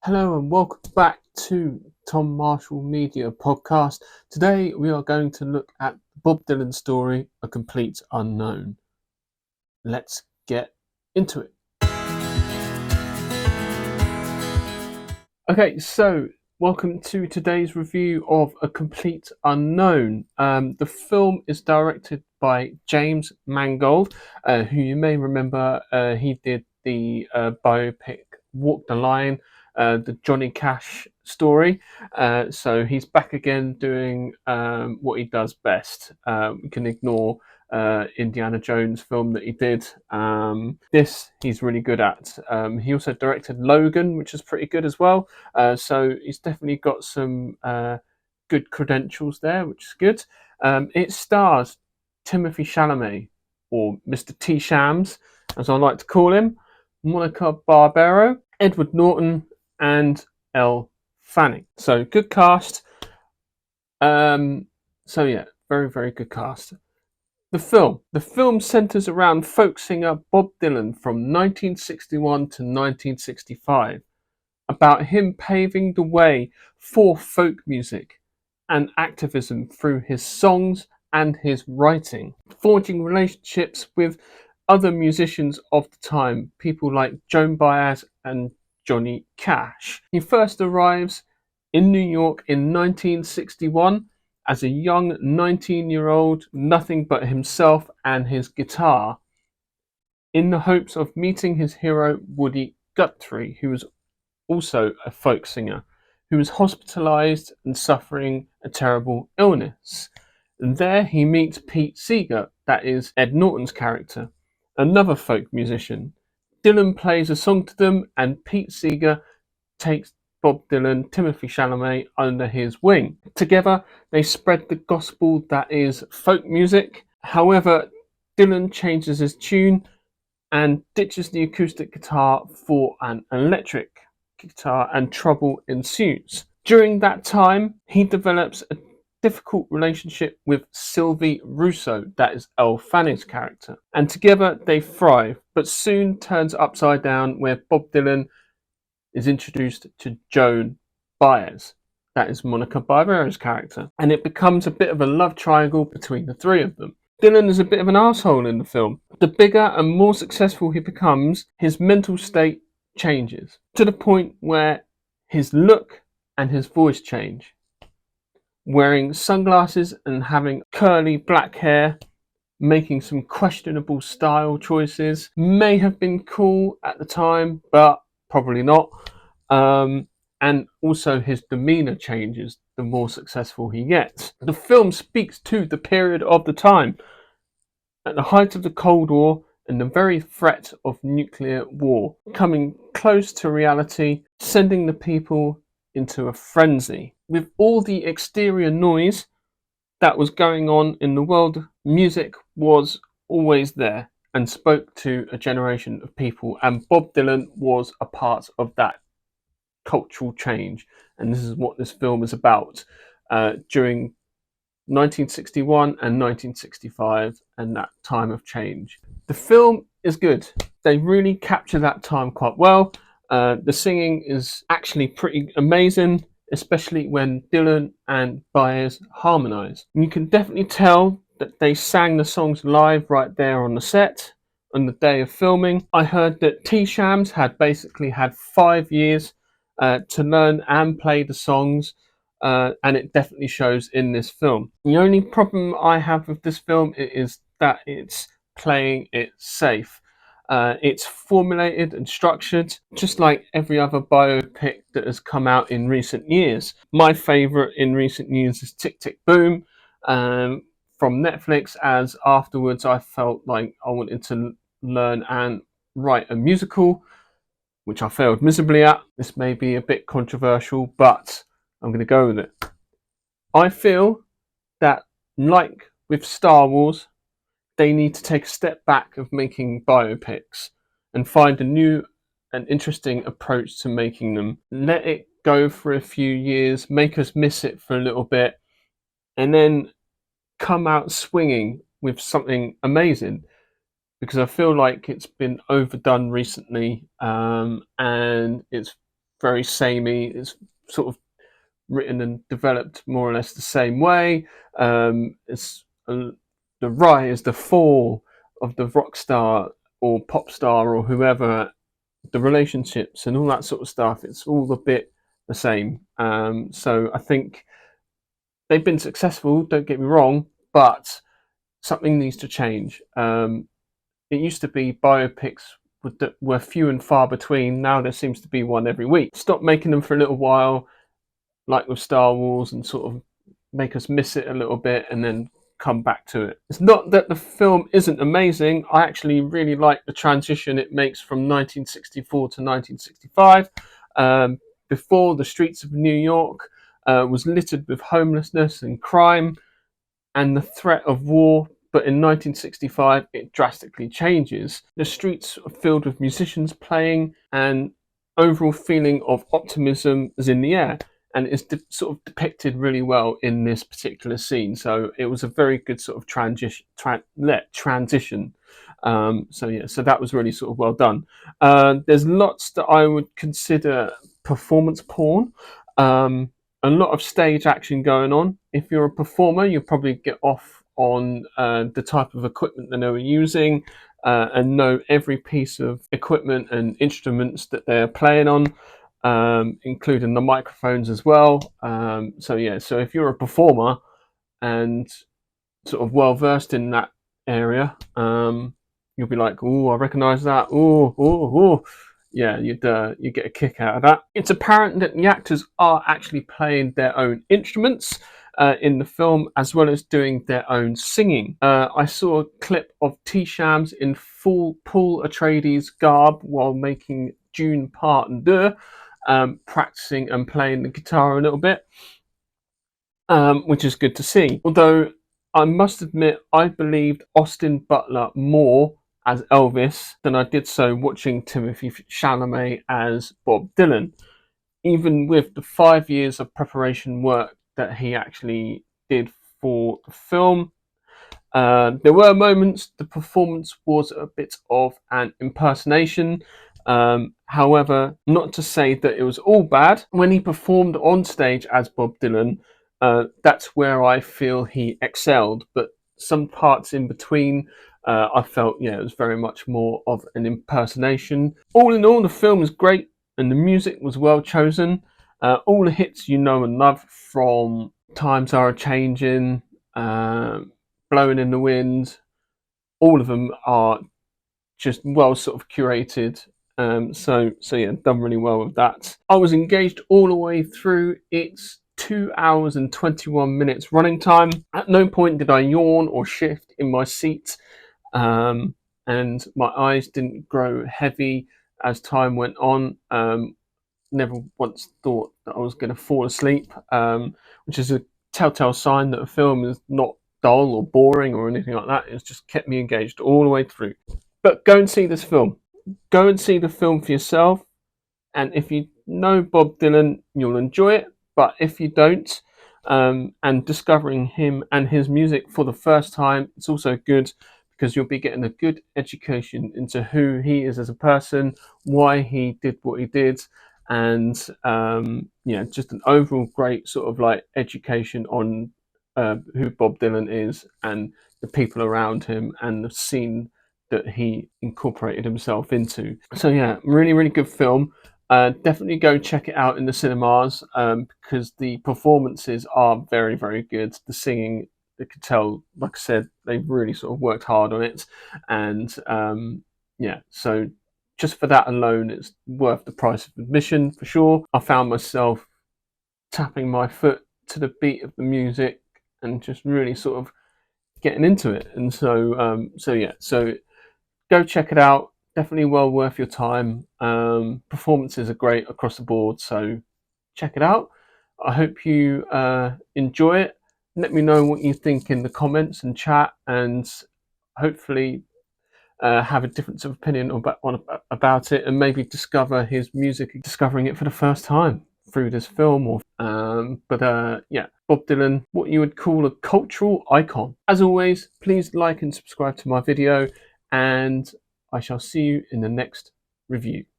Hello and welcome back to Tom Marshall Media Podcast. Today we are going to look at Bob Dylan story, A Complete Unknown. Let's get into it. Okay, so welcome to today's review of A Complete Unknown. The film is directed by James Mangold, who you may remember. He did the biopic Walk the Line, the Johnny Cash story. So he's back again doing what he does best. We can ignore Indiana Jones film that he did. This he's really good at. He also directed Logan, which is pretty good as well. So he's definitely got some good credentials there, which is good. It stars Timothee Chalamet, or Mr. T. Shams, as I like to call him, Monica Barbero, Edward Norton, and Elle Fanning. So good cast. So yeah, very, very good cast. The film centres around folk singer Bob Dylan from 1961 to 1965, about him paving the way for folk music and activism through his songs and his writing, forging relationships with other musicians of the time, people like Joan Baez and Johnny Cash. He first arrives in New York in 1961 as a young 19-year-old, nothing but himself and his guitar, in the hopes of meeting his hero Woody Guthrie, who was also a folk singer, who was hospitalized and suffering a terrible illness. And there he meets Pete Seeger, that is Ed Norton's character, another folk musician. Dylan plays a song to them, and Pete Seeger takes Bob Dylan, Timothee Chalamet, under his wing. Together, they spread the gospel that is folk music. However, Dylan changes his tune and ditches the acoustic guitar for an electric guitar, and trouble ensues. During that time, he develops a difficult relationship with Sylvie Russo, that is Elle Fanning's character, and together they thrive, but soon turns upside down where Bob Dylan is introduced to Joan Baez, that is Monica Barbero's character, and it becomes a bit of a love triangle between the three of them. Dylan is a bit of an asshole in the film. The bigger and more successful he becomes, his mental state changes to the point where his look and his voice change. Wearing sunglasses and having curly black hair, making some questionable style choices, may have been cool at the time, but probably not. And also his demeanor changes the more successful he gets. The film speaks to the period of the time, at the height of the Cold War and the very threat of nuclear war, coming close to reality, sending the people into a frenzy. With all the exterior noise that was going on in the world, music was always there and spoke to a generation of people, and Bob Dylan was a part of that cultural change. And this is what this film is about, during 1961 and 1965, and that time of change. The film is good. They really capture that time quite well. The singing is actually pretty amazing, especially when Dylan and Baez harmonise. You can definitely tell that they sang the songs live right there on the set on the day of filming. I heard that T. Shams had basically had 5 years to learn and play the songs, and it definitely shows in this film. The only problem I have with this film is that it's playing it safe. It's formulated and structured, just like every other biopic that has come out in recent years. My favourite in recent years is Tick Tick Boom, from Netflix, as afterwards I felt like I wanted to learn and write a musical, which I failed miserably at. This may be a bit controversial, but I'm going to go with it. I feel that, like with Star Wars, they need to take a step back of making biopics and find a new and interesting approach to making them. Let it go for a few years, make us miss it for a little bit, and then come out swinging with something amazing. Because I feel like it's been overdone recently, and it's very samey. It's sort of written and developed more or less the same way. It's the rise, the fall of the rock star or pop star or whoever, the relationships and all that sort of stuff. It's all a bit the same. So I think they've been successful. Don't get me wrong, but something needs to change. It used to be biopics were few and far between. Now there seems to be one every week. Stop making them for a little while, like with Star Wars, and sort of make us miss it a little bit and then come back to it. It's not that the film isn't amazing. I actually really like the transition it makes from 1964 to 1965. Before, the streets of New York was littered with homelessness and crime and the threat of war. But in 1965, it drastically changes. The streets are filled with musicians playing, and overall feeling of optimism is in the air, and it's sort of depicted really well in this particular scene. So it was a very good sort of transition. So that was really sort of well done. There's lots that I would consider performance porn. A lot of stage action going on. If you're a performer, you'll probably get off on the type of equipment that they were using and know every piece of equipment and instruments that they're playing on, including the microphones as well. So if you're a performer and sort of well versed in that area, you'll be like, "Oh, I recognise that. Oh." Yeah, you get a kick out of that. It's apparent that the actors are actually playing their own instruments in the film, as well as doing their own singing. I saw a clip of T-Shams in full Paul Atreides garb while making Dune Part 2, practicing and playing the guitar a little bit, which is good to see. Although I must admit, I believed Austin Butler more as Elvis than I did so watching Timothee Chalamet as Bob Dylan, even with the 5 years of preparation work that he actually did for the film. There were moments the performance was a bit of an impersonation. However, not to say that it was all bad. When he performed on stage as Bob Dylan, that's where I feel he excelled. But some parts in between, I felt, it was very much more of an impersonation. All in all, the film was great and the music was well chosen. All the hits you know and love, from Times Are A-Changin', Blowing in the Wind, all of them are just well sort of curated. Done really well with that. I was engaged all the way through. It's 2 hours and 21 minutes running time. At no point did I yawn or shift in my seat, and my eyes didn't grow heavy as time went on. Never once thought that I was going to fall asleep, which is a telltale sign that a film is not dull or boring or anything like that. It's just kept me engaged all the way through. But go and see this film. Go and see the film for yourself. And if you know Bob Dylan, you'll enjoy it. But if you don't, and discovering him and his music for the first time, it's also good, because you'll be getting a good education into who he is as a person, why he did what he did, and just an overall great sort of like education on who Bob Dylan is and the people around him and the scene that he incorporated himself into. So really, really good film. Definitely go check it out in the cinemas, because the performances are very, very good. The singing, you could tell, like I said, they've really sort of worked hard on it. And so just for that alone, it's worth the price of admission for sure. I found myself tapping my foot to the beat of the music and just really sort of getting into it. And so go check it out. Definitely well worth your time. Performances are great across the board, so check it out. I hope you enjoy it. Let me know what you think in the comments and chat, and hopefully have a difference of opinion about it, and maybe discover his music, discovering it for the first time through this film. Bob Dylan, what you would call a cultural icon. As always, please like and subscribe to my video, and I shall see you in the next review.